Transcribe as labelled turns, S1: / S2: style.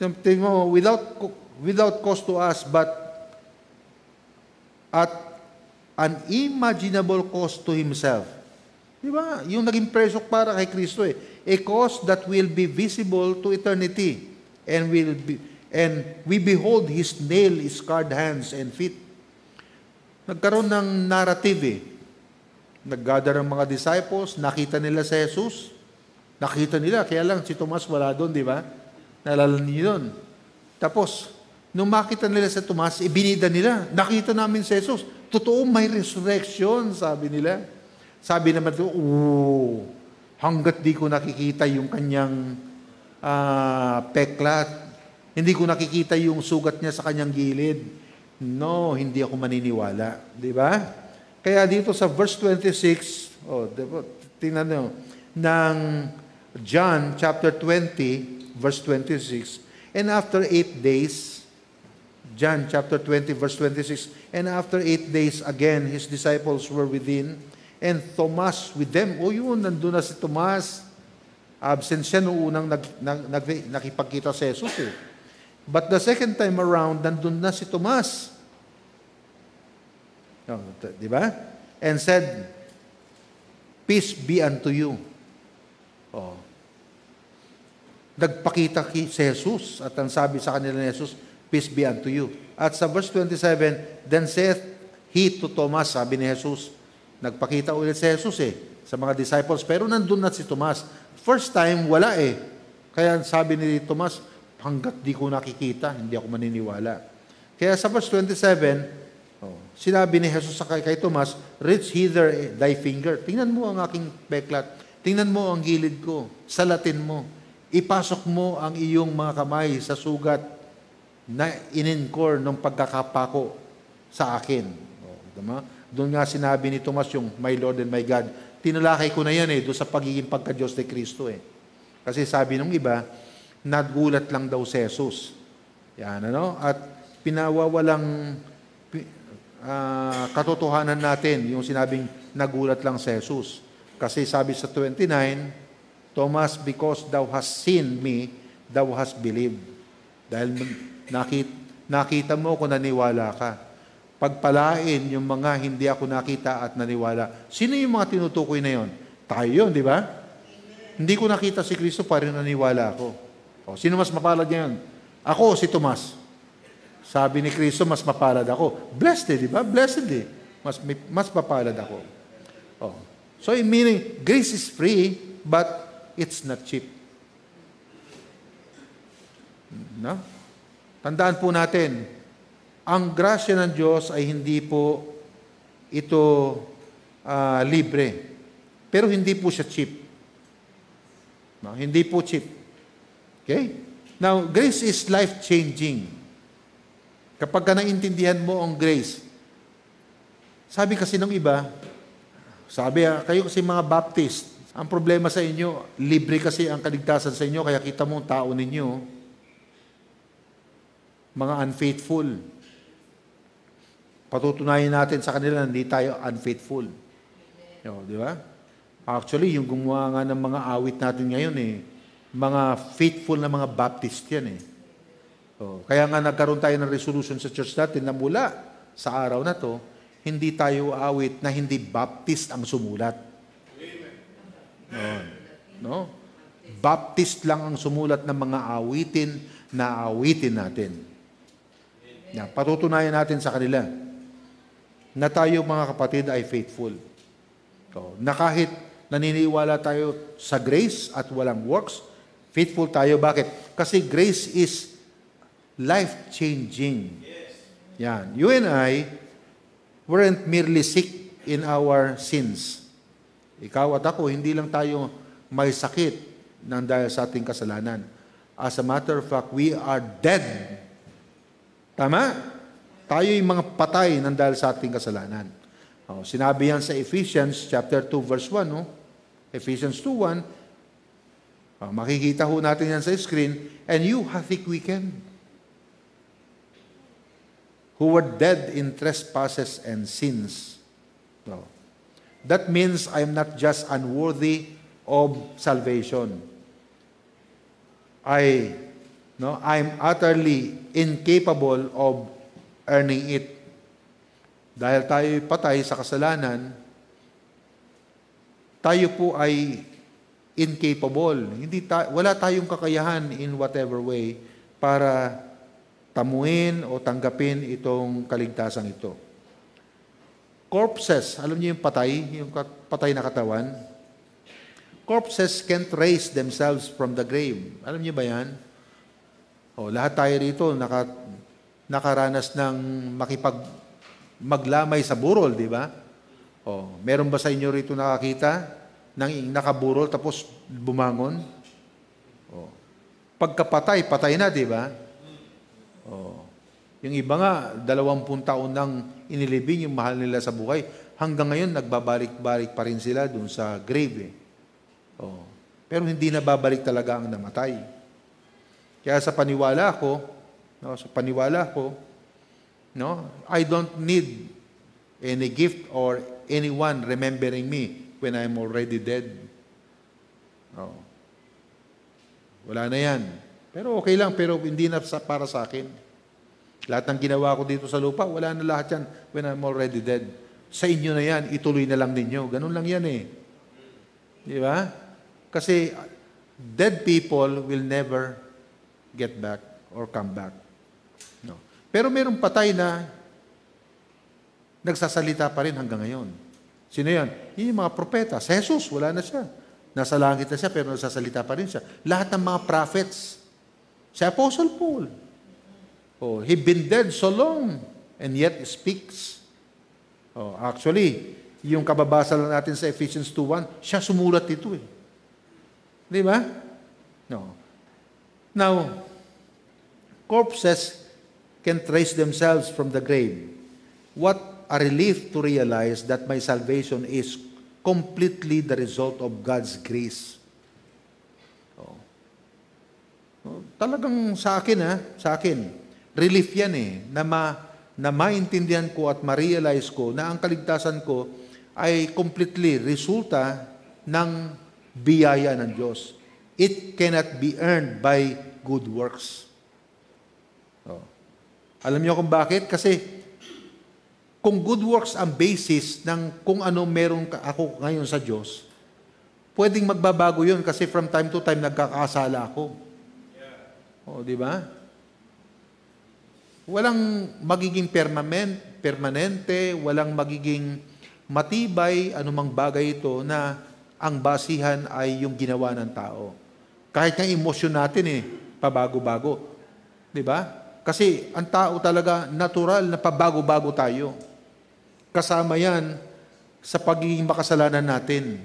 S1: Tingnan mo, without cost to us, but at an imaginable cost to Himself. Di ba? Yung naging presyo para kay Kristo eh. A cost that will be visible to eternity. And we behold His nail-scarred hands and feet. Nagkaroon ng narrative eh. Nag-gather ang mga disciples, nakita nila si Jesus. Nakita nila, kaya lang si Tomas wala doon, di ba? Naalala niyo doon. Tapos, nung makita nila si Tomas, ibinida nila. Nakita namin si Jesus. Totoo, may resurrection, sabi nila. Sabi naman ito, hanggat di ko nakikita yung kanyang peklat, hindi ko nakikita yung sugat niya sa kanyang gilid. No, hindi ako maniniwala. Di ba? Kaya dito sa verse 26, tingnan nyo, ng John chapter 20, verse 26, and after 8 days, John chapter 20, verse 26, and after 8 days, again, His disciples were within, and Thomas with them. Yun, nandun na si Tomas. Absent siya noong unang nakipagkita sa Jesus eh. But the second time around, nandun na si Tomas. Di ba? And said, peace be unto you. Nagpakita si Jesus at ang sabi sa kanila ni Jesus, peace be unto you. At sa verse 27, then saith he to Thomas, sabi ni Jesus, nagpakita ulit si Jesus sa mga disciples, pero nandun na si Tomas. First time, wala Kaya sabi ni Tomas, hanggat di ko nakikita, hindi ako maniniwala. Kaya sa verse 27, sinabi ni Jesus kay Tomas, reach hither thy finger. Tingnan mo ang aking peklat. Tingnan mo ang gilid ko. Salatin mo. Ipasok mo ang iyong mga kamay sa sugat na ininkor ng pagkakapako sa akin. Diba? Doon nga sinabi ni Tomas yung, my Lord and my God. Tinalakay ko na yan doon sa pagiging pagka-Diyos ni Kristo Kasi sabi nung iba, nagulat lang daw si Jesus. Yan, At pinawawalang katotohanan natin, yung sinabing nagulat lang si Jesus. Kasi sabi sa 29, Thomas, because thou hast seen me, thou hast believed. Dahil nakita mo kung naniwala ka. Pagpalain yung mga hindi ako nakita at naniwala. Sino yung mga tinutukoy na yon? Tayo yun, di ba? Hindi ko nakita si Kristo, pa rin naniwala ako. Sino mas mapalad ngayon? Ako, si Tomas. Sabi ni Kristo, mas mapalad ako. Blessed, di ba? Blessed Mas mapalad ako. So, meaning, grace is free, but it's not cheap. No? Tandaan po natin, ang grasya ng Diyos ay hindi po ito libre. Pero hindi po siya cheap. No? Hindi po cheap. Okay? Now, grace is life-changing. Kapag ka naintindihan mo ang grace, sabi kasi ng iba, kayo kasi mga Baptist, ang problema sa inyo, libre kasi ang kaligtasan sa inyo, kaya kita mo ang tao ninyo, mga unfaithful. Patutunayan natin sa kanila na hindi tayo unfaithful. Di ba? Actually, yung gumawa nga ng mga awit natin ngayon mga faithful na mga Baptist yan Kaya nga nagkaroon tayo ng resolution sa church natin na mula sa araw na to, hindi tayo awit na hindi Baptist ang sumulat. No? Baptist lang ang sumulat ng mga awitin na awitin natin. Patutunayan natin sa kanila na tayo mga kapatid ay faithful. Na kahit naniniwala tayo sa grace at walang works, faithful tayo. Bakit? Kasi grace is life-changing. Yan. You and I weren't merely sick in our sins. Ikaw at ako, hindi lang tayo may sakit nang dahil sa ating kasalanan. As a matter of fact, we are dead. Tama? Tayo yung mga patay nang dahil sa ating kasalanan. Sinabi yan sa Ephesians chapter 2 verse 1, Ephesians 2:1. Makikita ho natin yan sa screen. And you hath he quickened, who were dead in trespasses and sins. That means I'm not just unworthy of salvation. I No? I'm utterly incapable of earning it. Dahil tayo patay sa kasalanan, tayo po ay incapable. Wala tayong kakayahan in whatever way para tamuin o tanggapin itong kaligtasan ito. Corpses, alam niyo yung patay na katawan? Corpses can't raise themselves from the grave. Alam niyo ba yan? Lahat tayo rito nakaranas ng maglamay sa burol, di ba? Meron ba sa inyo rito nakakita ng nakaburol tapos bumangon? Pagkapatay, patay na, di ba? Yung iba nga, 20 taon nang inilibing yung mahal nila sa buhay. Hanggang ngayon, nagbabalik-balik pa rin sila dun sa grave. Pero hindi na babalik talaga ang namatay. Kaya sa paniwala ko, I don't need any gift or anyone remembering me when I'm already dead. Wala na yan. Pero okay lang, pero hindi na para sa akin. Lahat ng ginawa ko dito sa lupa, wala na lahat yan when I'm already dead. Sa inyo na yan, ituloy na lang ninyo. Ganun lang yan eh. Di ba? Kasi dead people will never get back or come back. No. Pero mayroong patay na nagsasalita pa rin hanggang ngayon. Sino yan? Yung mga propeta. Si Jesus, wala na siya. Nasa langit na siya, pero nagsasalita pa rin siya. Lahat ng mga prophets. Si Apostle Paul. He been dead so long and yet speaks. Actually, yung kababasa lang natin sa Ephesians 2:1, siya sumulat ito eh. Di ba? No. Now, corpses can trace themselves from the grave. What a relief to realize that my salvation is completely the result of God's grace. Talagang sa akin, relief yan eh, na maintindihan ko at ma-realize ko na ang kaligtasan ko ay completely resulta ng biyaya ng Diyos. It cannot be earned by good works. Alam niyo kung bakit? Kasi kung good works ang basis ng kung ano meron ako ngayon sa Diyos, pwedeng magbabago yun kasi from time to time nagkakasala ako. Di ba? Walang magiging permanente, walang magiging matibay, anumang bagay ito na ang basihan ay yung ginawa ng tao. Kahit nga emosyon natin pabago-bago. Di ba? Kasi ang tao talaga natural na pabago-bago tayo. Kasama yan sa pagiging makasalanan natin.